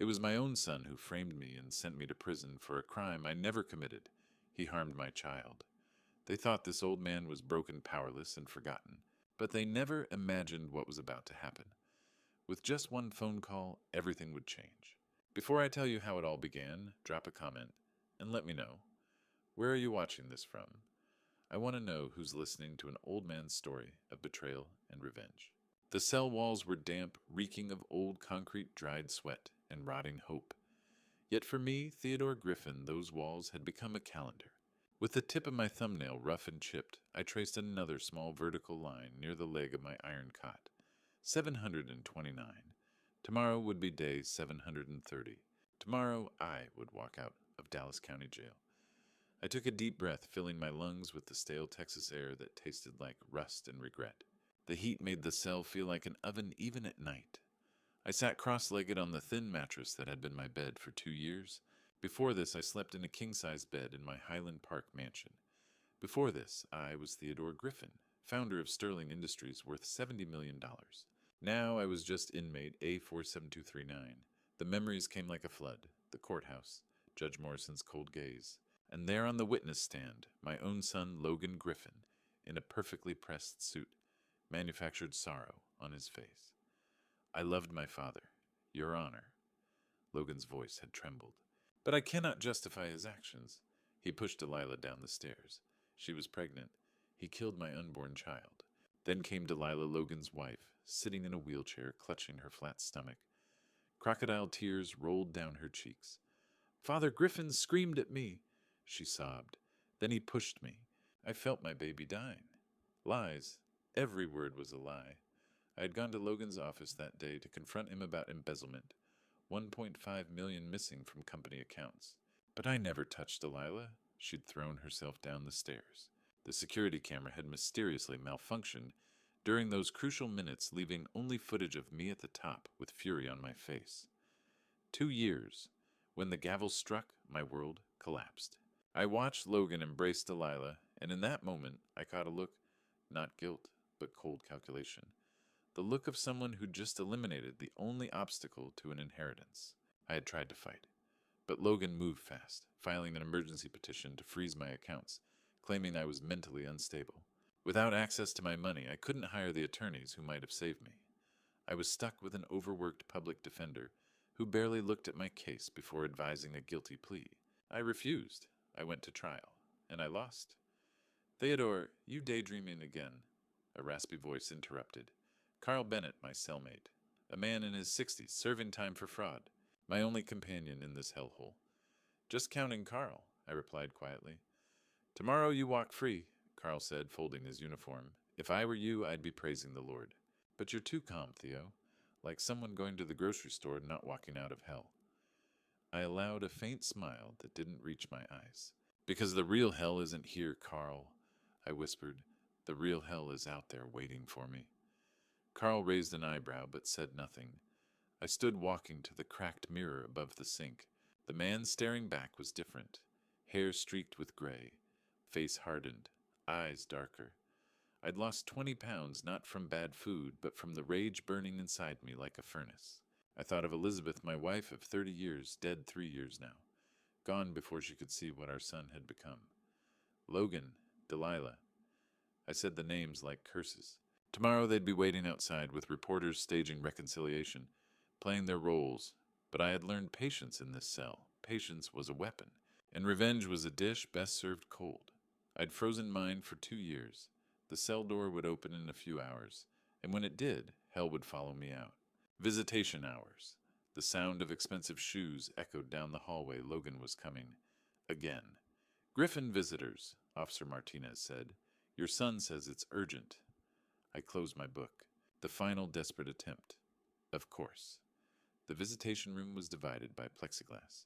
It was my own son who framed me and sent me to prison for a crime I never committed. He harmed my child. They thought this old man was broken, powerless, and forgotten, but they never imagined what was about to happen. With just one phone call, everything would change. Before I tell you how it all began, drop a comment and let me know. Where are you watching this from? I want to know who's listening to an old man's story of betrayal and revenge. The cell walls were damp, reeking of old concrete, dried sweat, and rotting hope. Yet for me, Theodore Griffin, those walls had become a calendar. With the tip of my thumbnail rough and chipped, I traced another small vertical line near the leg of my iron cot. 729. Tomorrow would be day 730. Tomorrow I would walk out of Dallas County Jail. I took a deep breath, filling my lungs with the stale Texas air that tasted like rust and regret. The heat made the cell feel like an oven even at night. I sat cross-legged on the thin mattress that had been my bed for 2 years. Before this, I slept in a king-size bed in my Highland Park mansion. Before this, I was Theodore Griffin, founder of Sterling Industries worth $70 million. Now I was just inmate A47239. The memories came like a flood. The courthouse, Judge Morrison's cold gaze. And there on the witness stand, my own son Logan Griffin, in a perfectly pressed suit, manufactured sorrow on his face. I loved my father, Your Honor. Logan's voice had trembled. But I cannot justify his actions. He pushed Delilah down the stairs. She was pregnant. He killed my unborn child. Then came Delilah, Logan's wife, sitting in a wheelchair, clutching her flat stomach. Crocodile tears rolled down her cheeks. Father Griffin screamed at me, she sobbed. Then he pushed me. I felt my baby dying. Lies. Every word was a lie. I had gone to Logan's office that day to confront him about embezzlement. 1.5 million missing from company accounts. But I never touched Delilah. She'd thrown herself down the stairs. The security camera had mysteriously malfunctioned during those crucial minutes, leaving only footage of me at the top with fury on my face. 2 years. When the gavel struck, my world collapsed. I watched Logan embrace Delilah, and in that moment I caught a look, not guilt, but cold calculation. The look of someone who just eliminated the only obstacle to an inheritance. I had tried to fight. But Logan moved fast, filing an emergency petition to freeze my accounts, claiming I was mentally unstable. Without access to my money, I couldn't hire the attorneys who might have saved me. I was stuck with an overworked public defender who barely looked at my case before advising a guilty plea. I refused. I went to trial, and I lost. Theodore, you daydreaming again, a raspy voice interrupted. Carl Bennett, my cellmate, a man in his 60s, serving time for fraud, my only companion in this hellhole. Just counting Carl, I replied quietly. Tomorrow you walk free, Carl said, folding his uniform. If I were you, I'd be praising the Lord. But you're too calm, Theo, like someone going to the grocery store and not walking out of hell. I allowed a faint smile that didn't reach my eyes. Because the real hell isn't here, Carl, I whispered. The real hell is out there waiting for me. Carl raised an eyebrow but said nothing. I stood walking to the cracked mirror above the sink. The man staring back was different. Hair streaked with gray, face hardened, eyes darker. I'd lost 20 pounds not from bad food, but from the rage burning inside me like a furnace. I thought of Elizabeth, my wife of 30 years, dead 3 years now, gone before she could see what our son had become. Logan, Delilah. I said the names like curses. Tomorrow they'd be waiting outside with reporters staging reconciliation, playing their roles, but I had learned patience in this cell. Patience was a weapon, and revenge was a dish best served cold. I'd frozen mine for 2 years. The cell door would open in a few hours, and when it did, hell would follow me out. Visitation hours. The sound of expensive shoes echoed down the hallway. Logan was coming. Again. Griffin visitors, Officer Martinez said. Your son says it's urgent. I closed my book. The final desperate attempt. Of course. The visitation room was divided by plexiglass.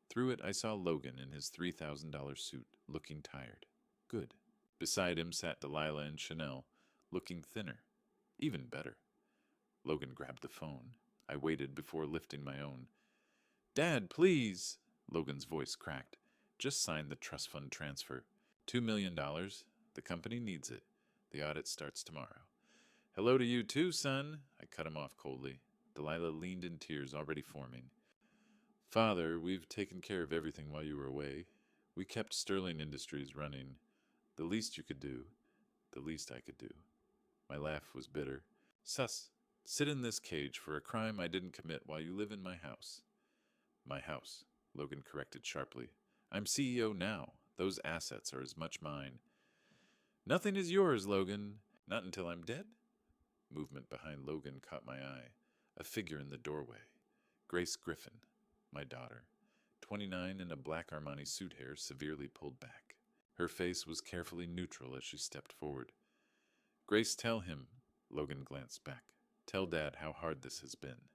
Through it I saw Logan in his $3,000 suit, looking tired. Good. Beside him sat Delilah and Chanel, looking thinner. Even better. Logan grabbed the phone. I waited before lifting my own. Dad, please! Logan's voice cracked. Just sign the trust fund transfer. $2 million. The company needs it. The audit starts tomorrow. Hello to you too, son. I cut him off coldly. Delilah leaned in tears already forming. Father, we've taken care of everything while you were away. We kept Sterling Industries running. The least you could do, the least I could do. My laugh was bitter. Sus, sit in this cage for a crime I didn't commit while you live in my house. My house, Logan corrected sharply. I'm CEO now. Those assets are as much mine. Nothing is yours, Logan. Not until I'm dead. Movement behind Logan caught my eye. A figure in the doorway. Grace Griffin, my daughter. 29 in a black Armani suit hair severely pulled back. Her face was carefully neutral as she stepped forward. Grace, tell him, Logan glanced back. Tell Dad how hard this has been.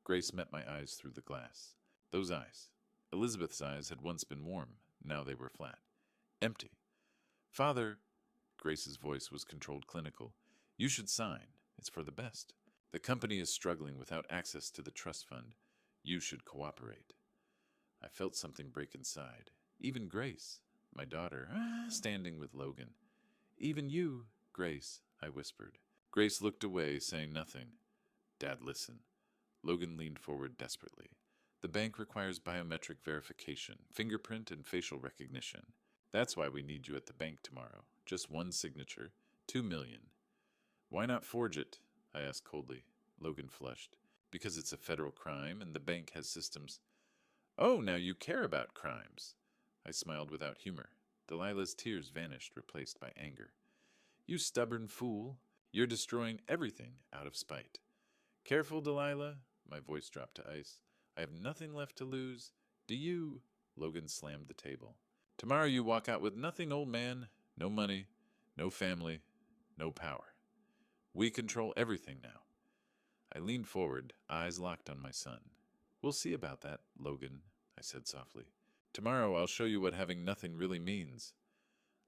Grace met my eyes through the glass. Those eyes. Elizabeth's eyes had once been warm. Now they were flat. Empty. Father, Grace's voice was controlled clinical. You should sign. It's for the best. The company is struggling without access to the trust fund. You should cooperate. I felt something break inside. Even Grace, my daughter, standing with Logan. Even you, Grace, I whispered. Grace looked away, saying nothing. Dad, listen. Logan leaned forward desperately. The bank requires biometric verification, fingerprint and facial recognition. That's why we need you at the bank tomorrow. Just one signature. 2 million. Why not forge it? I asked coldly. Logan flushed. Because it's a federal crime and the bank has systems. Oh, now you care about crimes. I smiled without humor. Delilah's tears vanished, replaced by anger. You stubborn fool. You're destroying everything out of spite. Careful, Delilah. My voice dropped to ice. I have nothing left to lose. Do you? Logan slammed the table. Tomorrow you walk out with nothing, old man. No money, no family, no power. We control everything now. I leaned forward, eyes locked on my son. We'll see about that, Logan, I said softly. Tomorrow I'll show you what having nothing really means.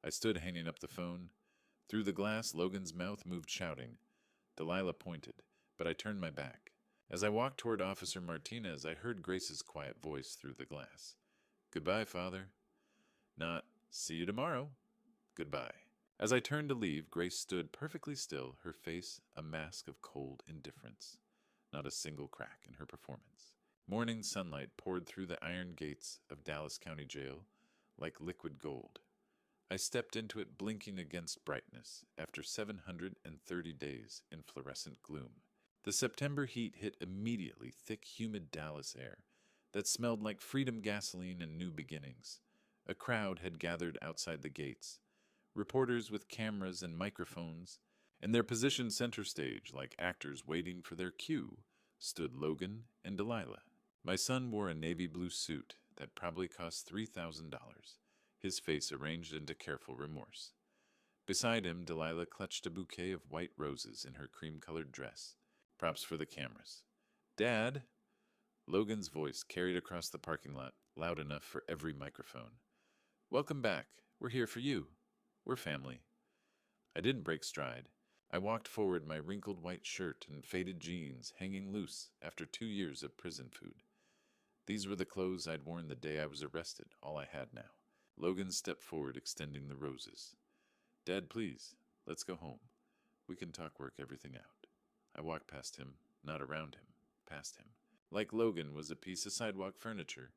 I stood hanging up the phone. Through the glass, Logan's mouth moved shouting. Delilah pointed, but I turned my back. As I walked toward Officer Martinez, I heard Grace's quiet voice through the glass. Goodbye, Father. Not, see you tomorrow. Goodbye. As I turned to leave, Grace stood perfectly still, her face a mask of cold indifference. Not a single crack in her performance. Morning sunlight poured through the iron gates of Dallas County Jail like liquid gold. I stepped into it blinking against brightness after 730 days in fluorescent gloom. The September heat hit immediately thick, humid Dallas air that smelled like freedom gasoline and new beginnings. A crowd had gathered outside the gates. Reporters with cameras and microphones, in their position center stage like actors waiting for their cue, stood Logan and Delilah. My son wore a navy blue suit that probably cost $3,000, his face arranged into careful remorse. Beside him, Delilah clutched a bouquet of white roses in her cream-colored dress. Props for the cameras. Dad! Logan's voice carried across the parking lot, loud enough for every microphone. Welcome back. We're here for you. We're family. I didn't break stride. I walked forward, my wrinkled white shirt and faded jeans hanging loose after 2 years of prison food. These were the clothes I'd worn the day I was arrested, all I had now. Logan stepped forward, extending the roses. Dad, please, let's go home. We can work everything out. I walked past him, not around him, past him. Like Logan was a piece of sidewalk furniture.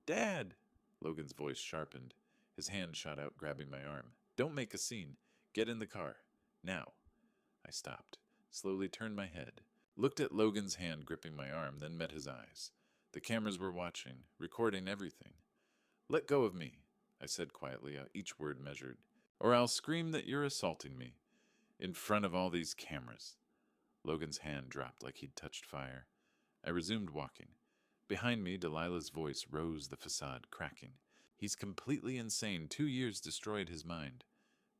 Dad! Logan's voice sharpened. His hand shot out, grabbing my arm. Don't make a scene. Get in the car. Now. I stopped, slowly turned my head, looked at Logan's hand gripping my arm, then met his eyes. The cameras were watching, recording everything. Let go of me, I said quietly, each word measured, or I'll scream that you're assaulting me. In front of all these cameras. Logan's hand dropped like he'd touched fire. I resumed walking. Behind me, Delilah's voice rose the facade, cracking. He's completely insane. 2 years destroyed his mind.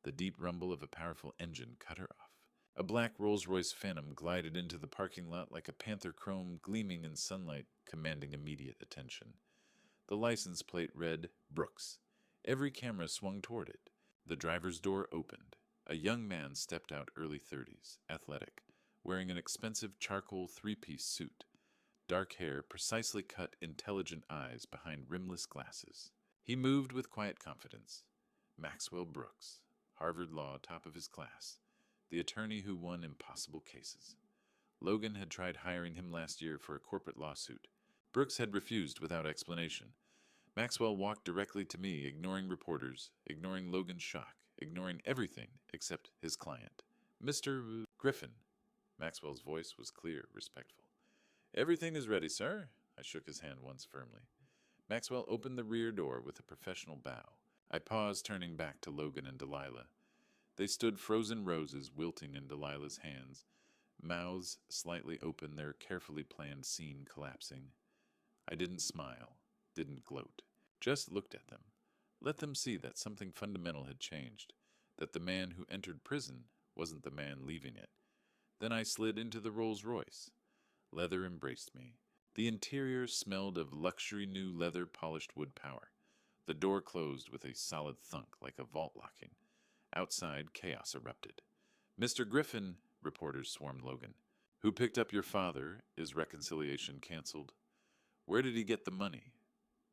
The deep rumble of a powerful engine cut her off. A black Rolls-Royce Phantom glided into the parking lot like a panther chrome gleaming in sunlight, commanding immediate attention. The license plate read, Brooks. Every camera swung toward it. The driver's door opened. A young man stepped out, early 30s, athletic, wearing an expensive charcoal 3-piece suit. Dark hair, precisely cut, intelligent eyes behind rimless glasses. He moved with quiet confidence. Maxwell Brooks, Harvard Law, top of his class, the attorney who won impossible cases. Logan had tried hiring him last year for a corporate lawsuit. Brooks had refused without explanation. Maxwell walked directly to me, ignoring reporters, ignoring Logan's shock, ignoring everything except his client. Mr. Griffin. Maxwell's voice was clear, respectful. Everything is ready, sir. I shook his hand once firmly. Maxwell opened the rear door with a professional bow. I paused, turning back to Logan and Delilah. They stood frozen roses wilting in Delilah's hands, mouths slightly open, their carefully planned scene collapsing. I didn't smile, didn't gloat, just looked at them. Let them see that something fundamental had changed, that the man who entered prison wasn't the man leaving it. Then I slid into the Rolls-Royce. Leather embraced me. The interior smelled of luxury new leather-polished wood power. The door closed with a solid thunk like a vault locking. Outside, chaos erupted. Mr. Griffin, reporters swarmed Logan. Who picked up your father? Is reconciliation canceled? Where did he get the money?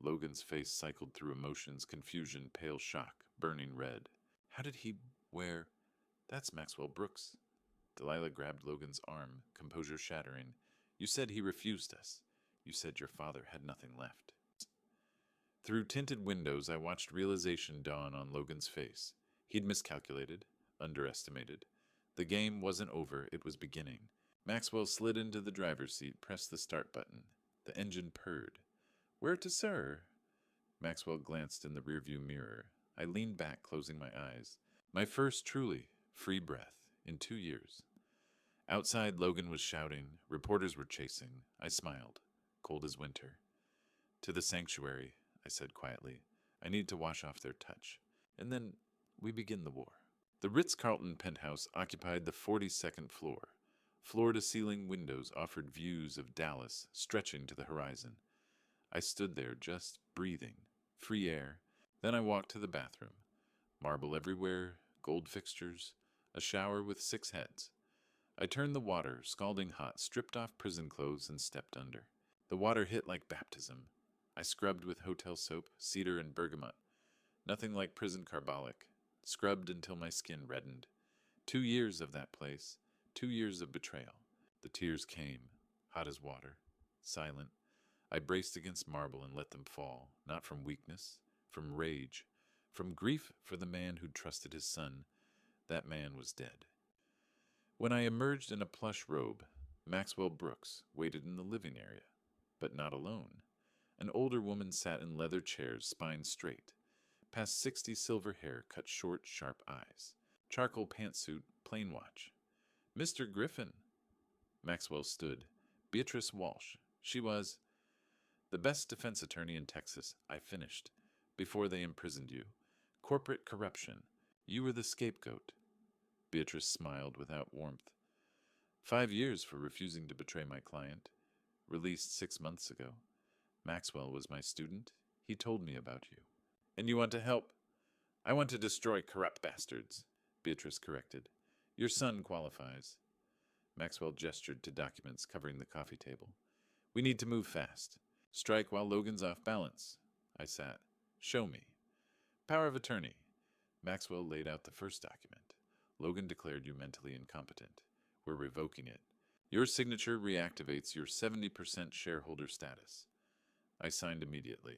Logan's face cycled through emotions, confusion, pale shock, burning red. How did he... Where... That's Maxwell Brooks. Delilah grabbed Logan's arm, composure shattering. You said he refused us. You said your father had nothing left. Through tinted windows, I watched realization dawn on Logan's face. He'd miscalculated, underestimated. The game wasn't over, it was beginning. Maxwell slid into the driver's seat, pressed the start button. The engine purred. Where to, sir? Maxwell glanced in the rearview mirror. I leaned back, closing my eyes. My first truly free breath in 2 years. Outside, Logan was shouting. Reporters were chasing. I smiled, cold as winter. To the sanctuary, I said quietly. I need to wash off their touch. And then we begin the war. The Ritz-Carlton penthouse occupied the 42nd floor. Floor-to-ceiling windows offered views of Dallas stretching to the horizon. I stood there just breathing, free air. Then I walked to the bathroom. Marble everywhere, gold fixtures, a shower with 6 heads. I turned the water, scalding hot, stripped off prison clothes, and stepped under. The water hit like baptism. I scrubbed with hotel soap, cedar, and bergamot. Nothing like prison carbolic. Scrubbed until my skin reddened. 2 years of that place. 2 years of betrayal. The tears came, hot as water, silent. I braced against marble and let them fall, not from weakness, from rage, from grief for the man who'd trusted his son. That man was dead. When I emerged in a plush robe, Maxwell Brooks waited in the living area, but not alone. An older woman sat in leather chairs, spine straight. Past 60, silver hair, cut short, sharp eyes. Charcoal pantsuit, plain watch. Mr. Griffin. Maxwell stood. Beatrice Walsh. She was the best defense attorney in Texas. I finished. Before they imprisoned you. Corporate corruption. You were the scapegoat. Beatrice smiled without warmth. 5 years for refusing to betray my client. Released 6 months ago. Maxwell was my student. He told me about you. And you want to help? I want to destroy corrupt bastards, Beatrice corrected. Your son qualifies. Maxwell gestured to documents covering the coffee table. We need to move fast. Strike while Logan's off balance. I sat. Show me. Power of attorney. Maxwell laid out the first document. Logan declared you mentally incompetent. We're revoking it. Your signature reactivates your 70% shareholder status. I signed immediately.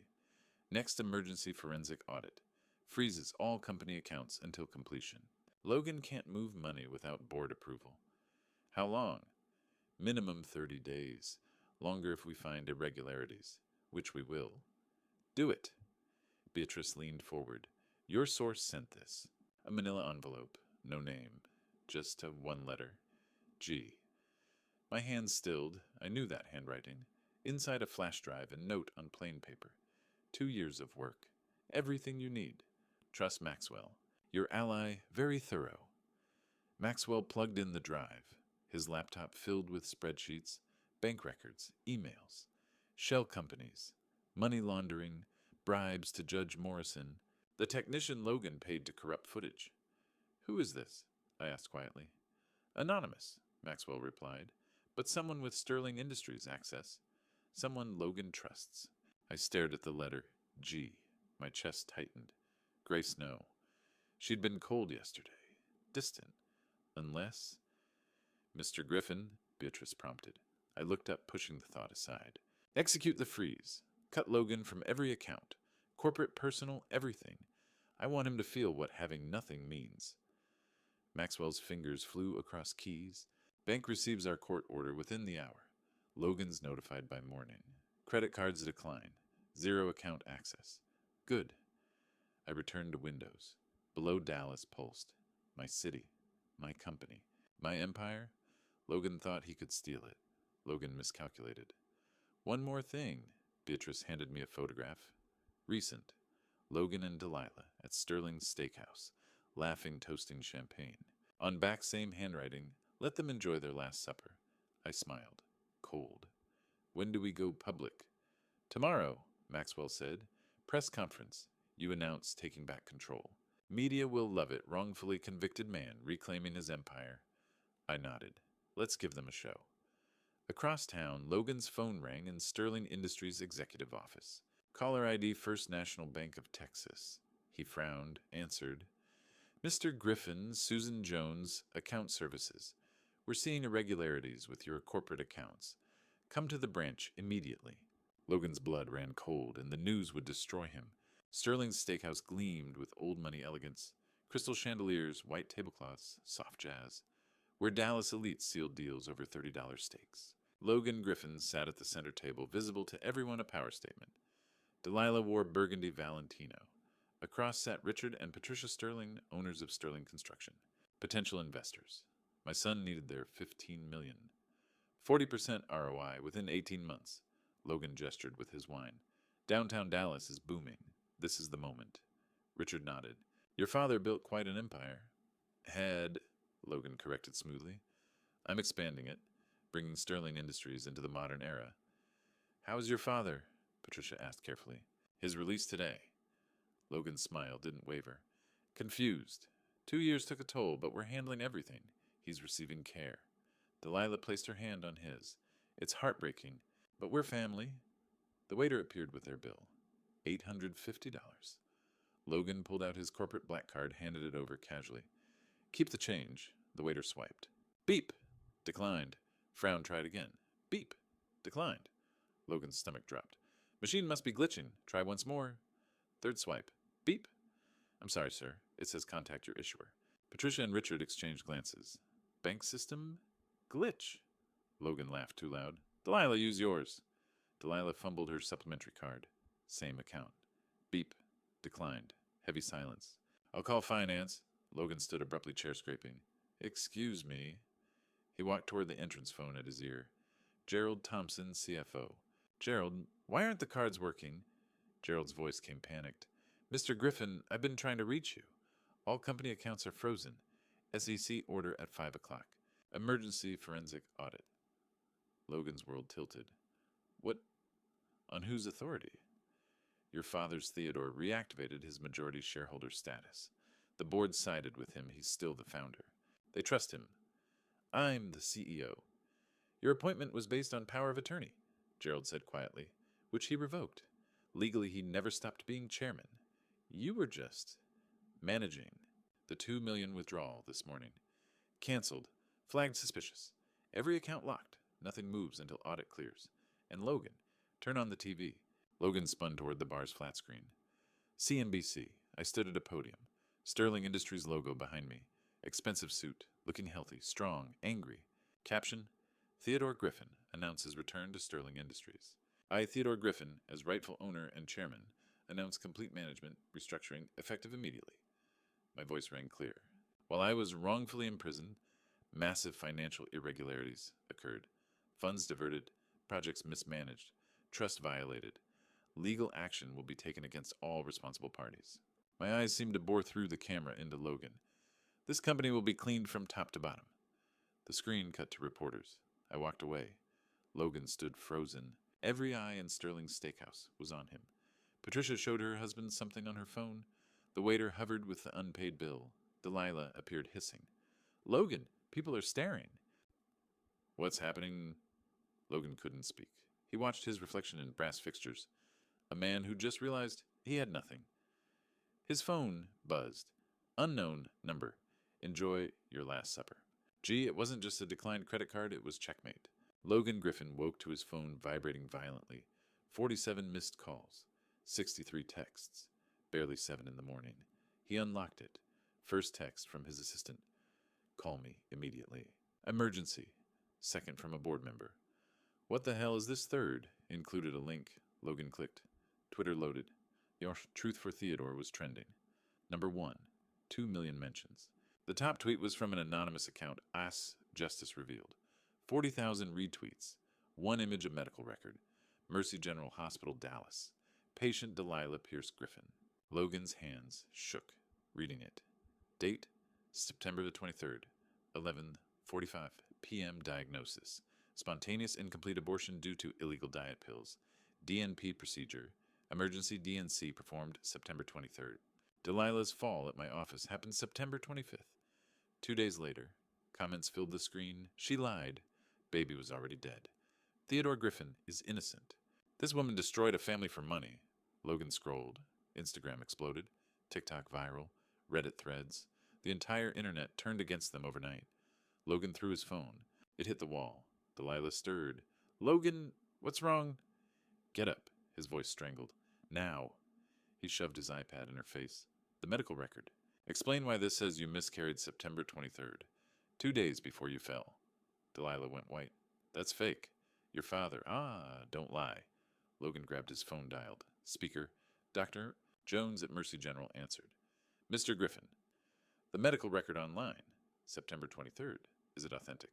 Next emergency forensic audit. Freezes all company accounts until completion. Logan can't move money without board approval. How long? Minimum 30 days. Longer if we find irregularities, which we will. Do it. Beatrice leaned forward. Your source sent this. A manila envelope. No name. Just a 1 letter. G. My hand stilled. I knew that handwriting. Inside a flash drive and note on plain paper. 2 years of work. Everything you need. Trust Maxwell. Your ally, very thorough. Maxwell plugged in the drive. His laptop filled with spreadsheets, bank records, emails, shell companies, money laundering, bribes to Judge Morrison. The technician Logan paid to corrupt footage. Who is this? I asked quietly. Anonymous, Maxwell replied, but someone with Sterling Industries access. Someone Logan trusts. I stared at the letter G. My chest tightened. Gray snow. She'd been cold yesterday. Distant. Unless... Mr. Griffin, Beatrice prompted. I looked up, pushing the thought aside. Execute the freeze. Cut Logan from every account. Corporate, personal, everything. I want him to feel what having nothing means. Maxwell's fingers flew across keys. Bank receives our court order within the hour. Logan's notified by morning. Credit cards decline. Zero account access. Good. I returned to Windows. Below Dallas pulsed. My city. My company. My empire? Logan thought he could steal it. Logan miscalculated. One more thing. Beatrice handed me a photograph. Recent. Logan and Delilah at Sterling's Steakhouse, laughing, toasting champagne. On back same handwriting, let them enjoy their last supper. I smiled. Cold. When do we go public? Tomorrow, Maxwell said. Press conference. You announce taking back control. Media will love it, wrongfully convicted man reclaiming his empire. I nodded. Let's give them a show. Across town, Logan's phone rang in Sterling Industries' executive office. Caller ID First National Bank of Texas. He frowned, answered. Mr. Griffin, Susan Jones, Account Services. We're seeing irregularities with your corporate accounts. Come to the branch immediately. Logan's blood ran cold, and the news would destroy him. Sterling's Steakhouse gleamed with old money elegance. Crystal chandeliers, white tablecloths, soft jazz. Where Dallas elites sealed deals over $30 steaks. Logan Griffin sat at the center table, visible to everyone a power statement. Delilah wore burgundy Valentino. Across sat Richard and Patricia Sterling, owners of Sterling Construction. Potential investors. My son needed their $15 million. 40% ROI within 18 months. Logan gestured with his wine. Downtown Dallas is booming. This is the moment. Richard nodded. Your father built quite an empire. Had, Logan corrected smoothly. I'm expanding it, bringing Sterling Industries into the modern era. How's your father? Patricia asked carefully. His release today. Logan's smile didn't waver. Confused. 2 years took a toll, but we're handling everything. He's receiving care. Delilah placed her hand on his. It's heartbreaking, but we're family. The waiter appeared with their bill. $850. Logan pulled out his corporate black card, handed it over casually. Keep the change. The waiter swiped. Beep. Declined. Frown tried again. Beep. Declined. Logan's stomach dropped. Machine must be glitching. Try once more. Third swipe. Beep. I'm sorry, sir. It says contact your issuer. Patricia and Richard exchanged glances. Bank system? Glitch. Logan laughed too loud. Delilah, use yours. Delilah fumbled her supplementary card. Same account. Beep. Declined. Heavy silence. I'll call finance. Logan stood abruptly chair-scraping. Excuse me. He walked toward the entrance phone at his ear. Gerald Thompson, CFO. Gerald, why aren't the cards working? Gerald's voice came panicked. Mr. Griffin, I've been trying to reach you. All company accounts are frozen. SEC order at 5 o'clock. Emergency forensic audit. Logan's world tilted. What? On whose authority? Your father's Theodore reactivated his majority shareholder status. The board sided with him. He's still the founder. They trust him. I'm the CEO. Your appointment was based on power of attorney, Gerald said quietly, which he revoked. Legally, he never stopped being chairman. You were just managing the $2 million withdrawal this morning. Canceled. Flagged suspicious. Every account locked. Nothing moves until audit clears. And Logan, turn on the TV. Logan spun toward the bar's flat screen. CNBC. I stood at a podium. Sterling Industries logo behind me. Expensive suit. Looking healthy. Strong. Angry. Caption. Theodore Griffin announces return to Sterling Industries. I, Theodore Griffin, as rightful owner and chairman, announce complete management restructuring effective immediately. My voice rang clear. While I was wrongfully imprisoned, massive financial irregularities occurred. Funds diverted, projects mismanaged, trust violated. Legal action will be taken against all responsible parties. My eyes seemed to bore through the camera into Logan. This company will be cleaned from top to bottom. The screen cut to reporters. I walked away. Logan stood frozen. Every eye in Sterling's Steakhouse was on him. Patricia showed her husband something on her phone. The waiter hovered with the unpaid bill. Delilah appeared hissing. Logan, people are staring. What's happening? Logan couldn't speak. He watched his reflection in brass fixtures. A man who just realized he had nothing. His phone buzzed. Unknown number. Enjoy your last supper. Gee, it wasn't just a declined credit card, it was checkmate. Logan Griffin woke to his phone vibrating violently. 47 missed calls, 63 texts, barely 7 in the morning. He unlocked it. First text from his assistant. Call me immediately. Emergency. Second from a board member. What the hell is this third? Included a link. Logan clicked. Twitter loaded. Your Truth for Theodore was trending. Number 1. 2 million mentions. The top tweet was from an anonymous account, Ass Justice Revealed. 40,000 retweets. One image of medical record. Mercy General Hospital, Dallas. Patient Delilah Pierce Griffin. Logan's hands shook, reading it. Date, September the 23rd, 11:45 p.m. Diagnosis. Spontaneous incomplete abortion due to illegal diet pills. DNP procedure. Emergency DNC performed September 23rd. Delilah's fall at my office happened September 25th. 2 days later, comments filled the screen. She lied. Baby was already dead. Theodore Griffin is innocent. This woman destroyed a family for money. Logan scrolled. Instagram exploded. TikTok viral. Reddit threads. The entire internet turned against them overnight. Logan threw his phone. It hit the wall. Delilah stirred. Logan, what's wrong? Get up. His voice strangled. Now. He shoved his iPad in her face. The medical record. Explain why this says you miscarried September 23rd. 2 days before you fell. Delilah went white. That's fake. Your father. Don't lie. Logan grabbed his phone, dialed. Speaker. Dr. Jones at Mercy General answered. Mr. Griffin. The medical record online. September 23rd. Is it authentic?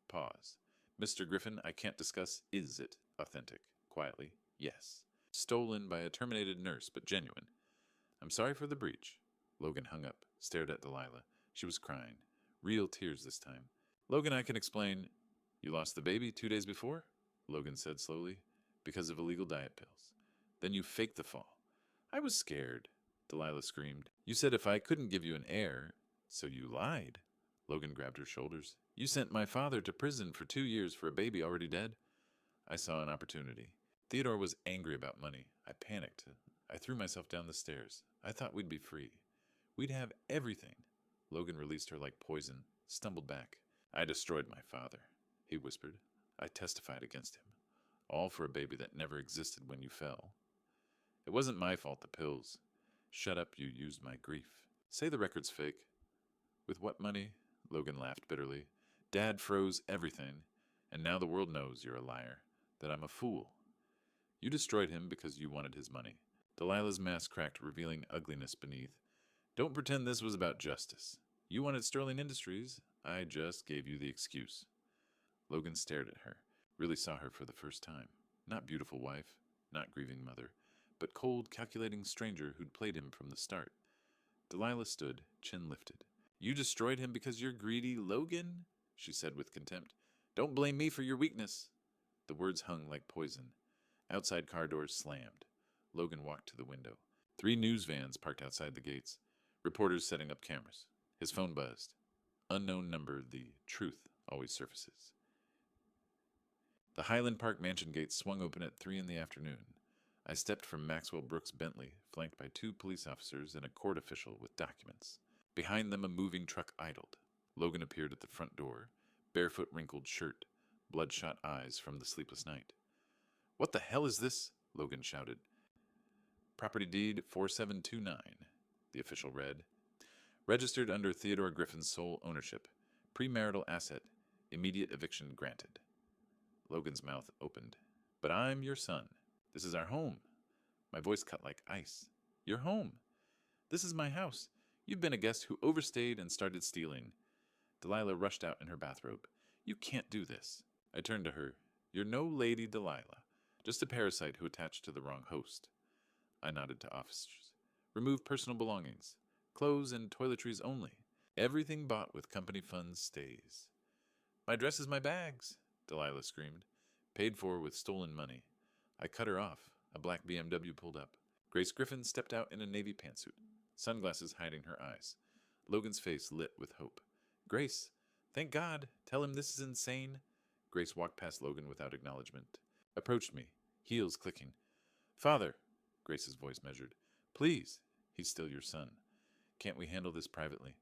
Pause. Mr. Griffin, I can't discuss. Is it authentic? Quietly. Yes. Stolen by a terminated nurse, but genuine. I'm sorry for the breach. Logan hung up, stared at Delilah. She was crying. Real tears this time. Logan, I can explain. You lost the baby 2 days before? Logan said slowly. Because of illegal diet pills. Then you faked the fall. I was scared. Delilah screamed. You said if I couldn't give you an heir, so you lied. Logan grabbed her shoulders. You sent my father to prison for 2 years for a baby already dead? I saw an opportunity. Theodore was angry about money. I panicked. I threw myself down the stairs. I thought we'd be free. We'd have everything. Logan released her like poison, stumbled back. I destroyed my father, he whispered. I testified against him. All for a baby that never existed when you fell. It wasn't my fault, the pills. Shut up, you used my grief. Say the record's fake. With what money? Logan laughed bitterly. Dad froze everything, and now the world knows you're a liar, that I'm a fool. You destroyed him because you wanted his money. Delilah's mask cracked, revealing ugliness beneath. Don't pretend this was about justice. You wanted Sterling Industries. I just gave you the excuse. Logan stared at her, really saw her for the first time. Not beautiful wife, not grieving mother, but cold, calculating stranger who'd played him from the start. Delilah stood, chin lifted. You destroyed him because you're greedy, Logan? She said with contempt. Don't blame me for your weakness. The words hung like poison. Outside car doors slammed. Logan walked to the window. 3 news vans parked outside the gates. Reporters setting up cameras. His phone buzzed. Unknown number, the truth always surfaces. The Highland Park mansion gate swung open at 3 in the afternoon. I stepped from Maxwell Brooks' Bentley, flanked by 2 police officers and a court official with documents. Behind them, a moving truck idled. Logan appeared at the front door, barefoot wrinkled shirt, bloodshot eyes from the sleepless night. What the hell is this? Logan shouted. Property deed 4729, the official read. Registered under Theodore Griffin's sole ownership. Premarital asset. Immediate eviction granted. Logan's mouth opened. But I'm your son. This is our home. My voice cut like ice. Your home. This is my house. You've been a guest who overstayed and started stealing. Delilah rushed out in her bathrobe. You can't do this. I turned to her. You're no Lady Delilah. Just a parasite who attached to the wrong host. I nodded to officers. Remove personal belongings. Clothes and toiletries only. Everything bought with company funds stays. My dress is my bags, Delilah screamed. Paid for with stolen money. I cut her off. A black BMW pulled up. Grace Griffin stepped out in a navy pantsuit, sunglasses hiding her eyes. Logan's face lit with hope. Grace, thank God. Tell him this is insane. Grace walked past Logan without acknowledgement. Approached me, heels clicking. Father, Grace's voice measured. Please, he's still your son. Can't we handle this privately?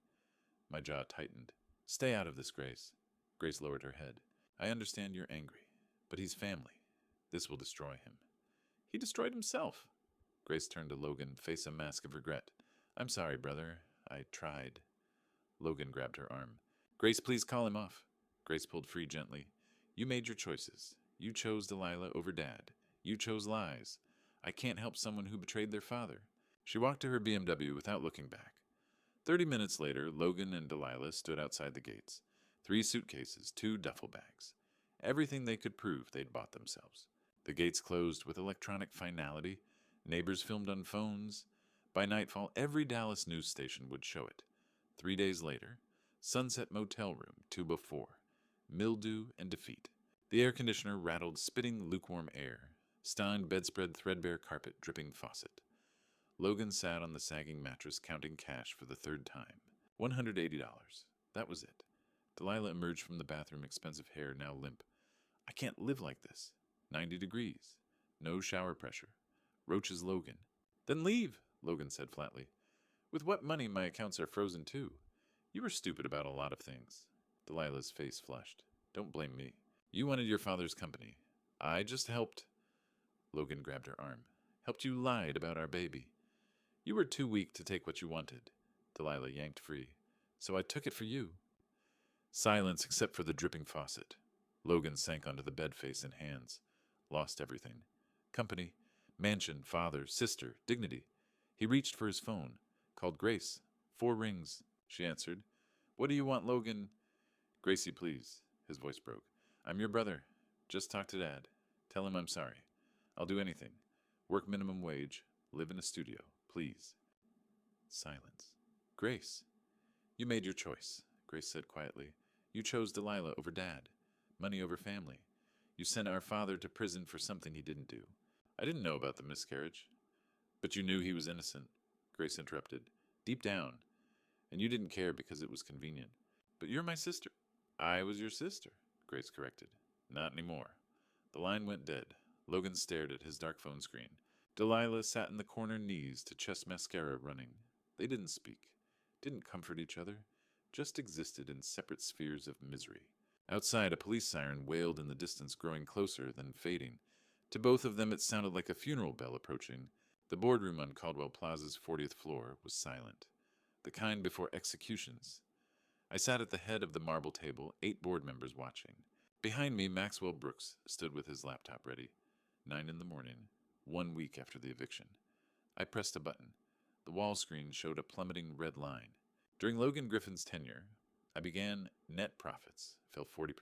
My jaw tightened. Stay out of this, Grace. Grace lowered her head. I understand you're angry, but he's family. This will destroy him. He destroyed himself. Grace turned to Logan, face a mask of regret. I'm sorry, brother. I tried. Logan grabbed her arm. Grace, please call him off. Grace pulled free gently. You made your choices. You chose Delilah over Dad. You chose lies. I can't help someone who betrayed their father. She walked to her BMW without looking back. 30 minutes later, Logan and Delilah stood outside the gates. 3 suitcases, 2 duffel bags. Everything they could prove they'd bought themselves. The gates closed with electronic finality. Neighbors filmed on phones. By nightfall, every Dallas news station would show it. 3 days later, Sunset Motel Room, 2 of 4. Mildew and defeat. The air conditioner rattled spitting lukewarm air. Stein bedspread threadbare carpet dripping faucet. Logan sat on the sagging mattress counting cash for the 3rd time. $180. That was it. Delilah emerged from the bathroom, expensive hair now limp. I can't live like this. 90 degrees. No shower pressure. Roach's Logan. Then leave, Logan said flatly. With what money my accounts are frozen too. You were stupid about a lot of things. Delilah's face flushed. Don't blame me. You wanted your father's company. I just helped. Logan grabbed her arm. Helped you lied about our baby. You were too weak to take what you wanted. Delilah yanked free. So I took it for you. Silence except for the dripping faucet. Logan sank onto the bed, face and hands. Lost everything. Company, mansion, father, sister, dignity. He reached for his phone. Called Grace. 4 rings. She answered. What do you want, Logan? Gracie, please. His voice broke. I'm your brother. Just talk to Dad. Tell him I'm sorry. I'll do anything. Work minimum wage. Live in a studio. Please. Silence. Grace. You made your choice, Grace said quietly. You chose Delilah over Dad. Money over family. You sent our father to prison for something he didn't do. I didn't know about the miscarriage. But you knew he was innocent, Grace interrupted. Deep down. And you didn't care because it was convenient. But you're my sister. I was your sister, Grace corrected. Not anymore. The line went dead. Logan stared at his dark phone screen. Delilah sat in the corner, knees to chest mascara running. They didn't speak, didn't comfort each other, just existed in separate spheres of misery. Outside, a police siren wailed in the distance, growing closer, then fading. To both of them it sounded like a funeral bell approaching. The boardroom on Caldwell Plaza's 40th floor was silent, the kind before executions. I sat at the head of the marble table, 8 board members watching. Behind me, Maxwell Brooks stood with his laptop ready. 9 in the morning, 1 week after the eviction. I pressed a button. The wall screen showed a plummeting red line. During Logan Griffin's tenure, I began net profits fell 40%.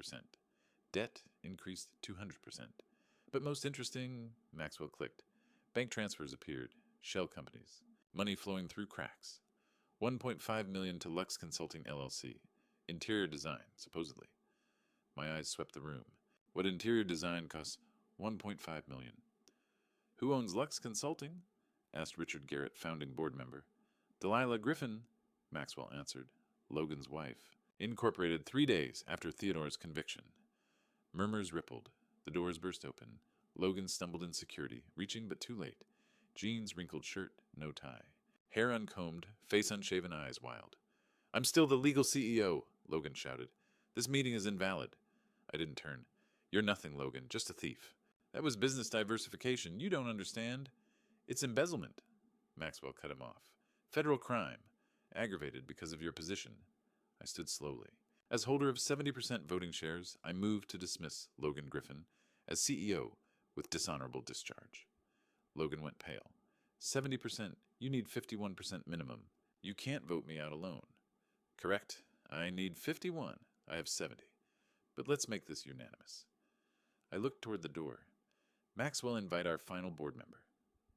Debt increased 200%. But most interesting, Maxwell clicked. Bank transfers appeared, shell companies, money flowing through cracks. $1.5 million to Lux Consulting LLC. Interior design, supposedly. My eyes swept the room. What interior design costs $1.5 million. Who owns Lux Consulting? Asked Richard Garrett, founding board member. Delilah Griffin, Maxwell answered. Logan's wife. Incorporated 3 days after Theodore's conviction. Murmurs rippled. The doors burst open. Logan stumbled in security, reaching but too late. Jeans, wrinkled shirt, no tie. Hair uncombed, face unshaven, eyes wild. I'm still the legal CEO, Logan shouted. This meeting is invalid. I didn't turn. You're nothing, Logan, just a thief. That was business diversification. You don't understand. It's embezzlement. Maxwell cut him off. Federal crime. Aggravated because of your position. I stood slowly. As holder of 70% voting shares, I moved to dismiss Logan Griffin as CEO with dishonorable discharge. Logan went pale. 70%, you need 51% minimum. You can't vote me out alone. Correct. I need 51. I have 70. But let's make this unanimous. I looked toward the door. Maxwell, invite our final board member.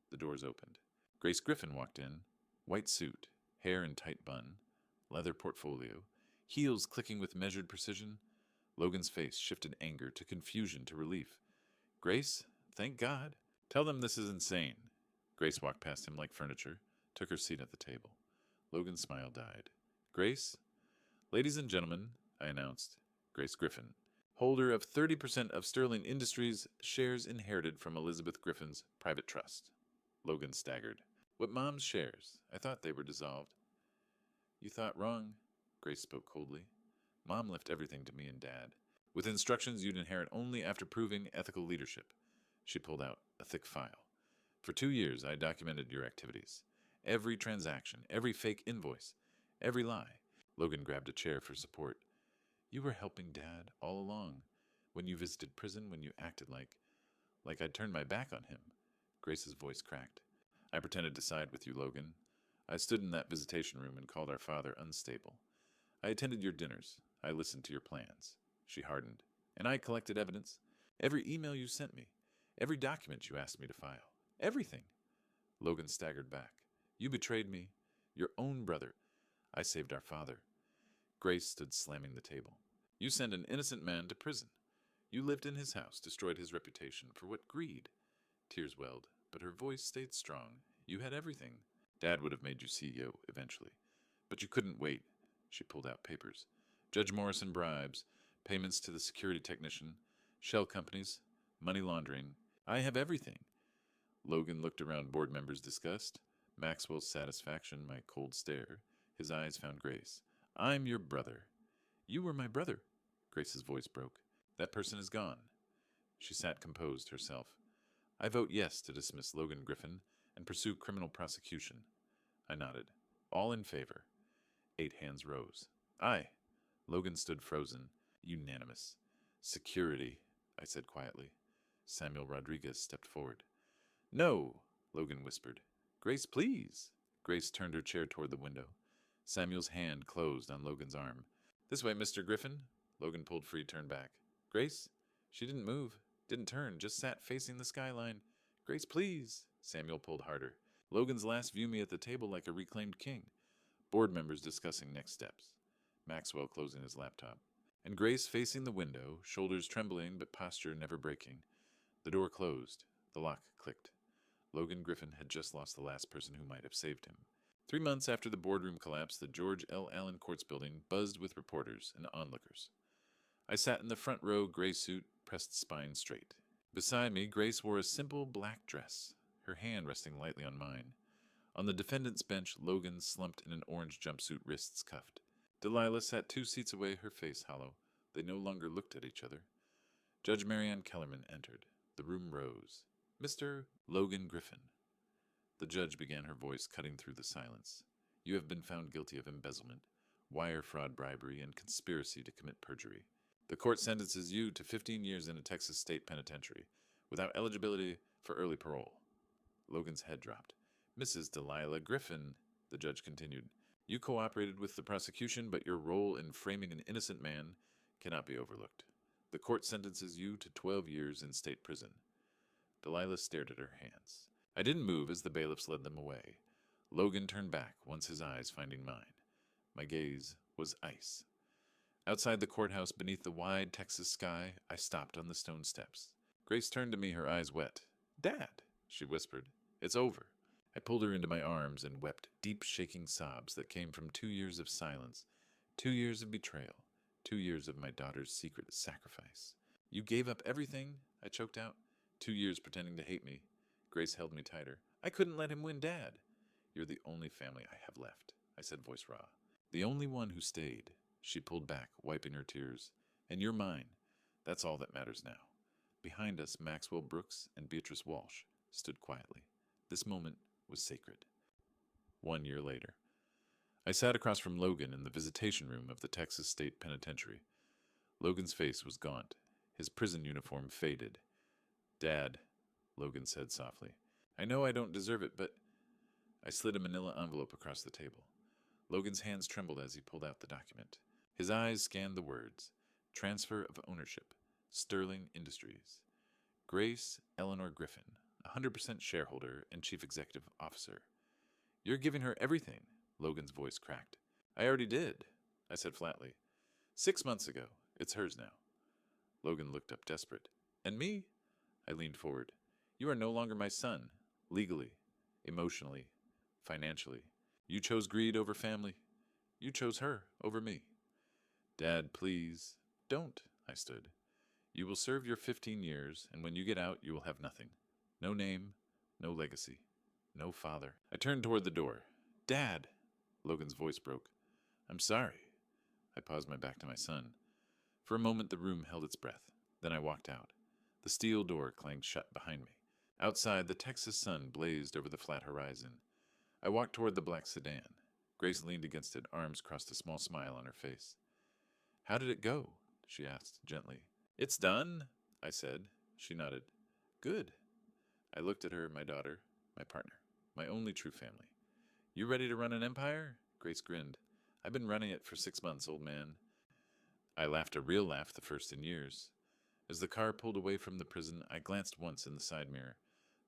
The doors opened. Grace Griffin walked in, white suit, hair in tight bun, leather portfolio, heels clicking with measured precision. Logan's face shifted anger to confusion to relief. Grace, thank God. Tell them this is insane. Grace walked past him like furniture, took her seat at the table. Logan's smile died. Grace? Ladies and gentlemen, I announced. Grace Griffin, holder of 30% of Sterling Industries shares inherited from Elizabeth Griffin's private trust. Logan staggered. What Mom's shares? I thought they were dissolved. You thought wrong, Grace spoke coldly. Mom left everything to me and Dad. with instructions you'd inherit only after proving ethical leadership. She pulled out a thick file. For 2 years, I documented your activities. Every transaction, every fake invoice, every lie. Logan grabbed a chair for support. You were helping Dad all along. When you visited prison, when you acted like I'd turned my back on him. Grace's voice cracked. I pretended to side with you, Logan. I stood in that visitation room and called our father unstable. I attended your dinners. I listened to your plans. She hardened. And I collected evidence. Every email you sent me. Every document you asked me to file. Everything. Logan staggered back. You betrayed me. Your own brother. I saved our father. Grace stood slamming the table. You sent an innocent man to prison. You lived in his house, destroyed his reputation. For what greed? Tears welled, but her voice stayed strong. You had everything. Dad would have made you CEO eventually. But you couldn't wait. She pulled out papers. Judge Morrison bribes, payments to the security technician, shell companies, money laundering. I have everything. Logan looked around, board members discussed. Maxwell's satisfaction, my cold stare. His eyes found Grace. I'm your brother. You were my brother. Grace's voice broke. That person is gone. She sat composed herself. I vote yes to dismiss Logan Griffin and pursue criminal prosecution. I nodded. All in favor. 8 hands rose. Aye. Logan stood frozen. Unanimous. Security, I said quietly. Samuel Rodriguez stepped forward. No, Logan whispered. Grace, please. Grace turned her chair toward the window. Samuel's hand closed on Logan's arm. This way, Mr. Griffin. Logan pulled free, turned back. Grace? She didn't move, didn't turn, just sat facing the skyline. Grace, please. Samuel pulled harder. Logan's last view me at the table like a reclaimed king. Board members discussing next steps. Maxwell closing his laptop. And Grace facing the window, shoulders trembling but posture never breaking. The door closed. The lock clicked. Logan Griffin had just lost the last person who might have saved him. 3 months after the boardroom collapse, the George L. Allen Courts building buzzed with reporters and onlookers. I sat in the front row, gray suit, pressed spine straight. Beside me, Grace wore a simple black dress, her hand resting lightly on mine. On the defendant's bench, Logan slumped in an orange jumpsuit, wrists cuffed. Delilah sat 2 seats away, her face hollow. They no longer looked at each other. Judge Marianne Kellerman entered. The room rose. Mr. Logan Griffin. The judge began, her voice cutting through the silence. You have been found guilty of embezzlement, wire fraud, bribery, and conspiracy to commit perjury. The court sentences you to 15 years in a Texas state penitentiary, without eligibility for early parole. Logan's head dropped. Mrs. Delilah Griffin, the judge continued, you cooperated with the prosecution, but your role in framing an innocent man cannot be overlooked. The court sentences you to 12 years in state prison. Delilah stared at her hands. I didn't move as the bailiffs led them away. Logan turned back, once his eyes finding mine. My gaze was ice. Outside the courthouse, beneath the wide Texas sky, I stopped on the stone steps. Grace turned to me, her eyes wet. Dad, she whispered. It's over. I pulled her into my arms and wept deep, shaking sobs that came from 2 years of silence, 2 years of betrayal, 2 years of my daughter's secret sacrifice. You gave up everything? I choked out. 2 years pretending to hate me. Grace held me tighter. I couldn't let him win, Dad. You're the only family I have left, I said, voice raw. The only one who stayed. She pulled back, wiping her tears. And you're mine. That's all that matters now. Behind us, Maxwell Brooks and Beatrice Walsh stood quietly. This moment was sacred. 1 year later. I sat across from Logan in the visitation room of the Texas State Penitentiary. Logan's face was gaunt, his prison uniform faded. Dad, Logan said softly, I know I don't deserve it, but... I slid a manila envelope across the table. Logan's hands trembled as he pulled out the document. His eyes scanned the words. Transfer of ownership. Sterling Industries. Grace Eleanor Griffin, 100% shareholder and chief executive officer. You're giving her everything, Logan's voice cracked. I already did, I said flatly. 6 months ago. It's hers now. Logan looked up desperate. And me? I leaned forward. You are no longer my son, legally, emotionally, financially. You chose greed over family. You chose her over me. Dad, please. Don't, I stood. You will serve your 15 years, and when you get out, you will have nothing. No name, no legacy, no father. I turned toward the door. Dad! Logan's voice broke. I'm sorry. I paused my back to my son. For a moment, the room held its breath. Then I walked out. The steel door clanged shut behind me. Outside, the Texas sun blazed over the flat horizon. I walked toward the black sedan. Grace leaned against it, arms crossed, a small smile on her face. "How did it go?" she asked, gently. "It's done," I said. She nodded. "Good." I looked at her, my daughter, my partner, my only true family. "You ready to run an empire?" Grace grinned. "I've been running it for 6 months, old man." I laughed, a real laugh, the first in years. As the car pulled away from the prison, I glanced once in the side mirror.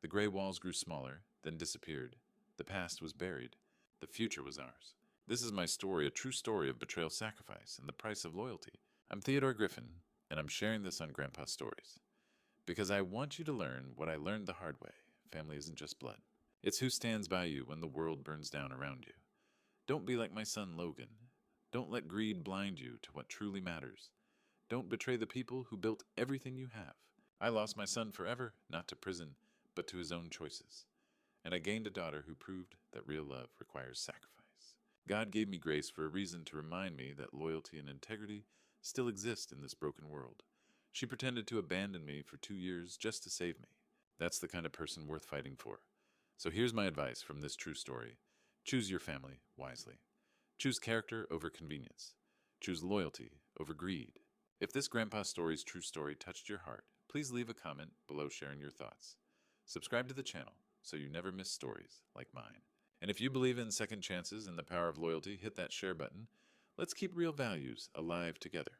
The gray walls grew smaller, then disappeared. The past was buried. The future was ours. This is my story, a true story of betrayal, sacrifice, and the price of loyalty. I'm Theodore Griffin, and I'm sharing this on Grandpa's Stories. Because I want you to learn what I learned the hard way. Family isn't just blood. It's who stands by you when the world burns down around you. Don't be like my son Logan. Don't let greed blind you to what truly matters. Don't betray the people who built everything you have. I lost my son forever, not to prison, but to his own choices. And I gained a daughter who proved that real love requires sacrifice. God gave me Grace for a reason, to remind me that loyalty and integrity still exist in this broken world. She pretended to abandon me for 2 years just to save me. That's the kind of person worth fighting for. So here's my advice from this true story. Choose your family wisely. Choose character over convenience. Choose loyalty over greed. If this Grandpa's Stories true story touched your heart, please leave a comment below sharing your thoughts. Subscribe to the channel so you never miss stories like mine. And if you believe in second chances and the power of loyalty, hit that share button. Let's keep real values alive together.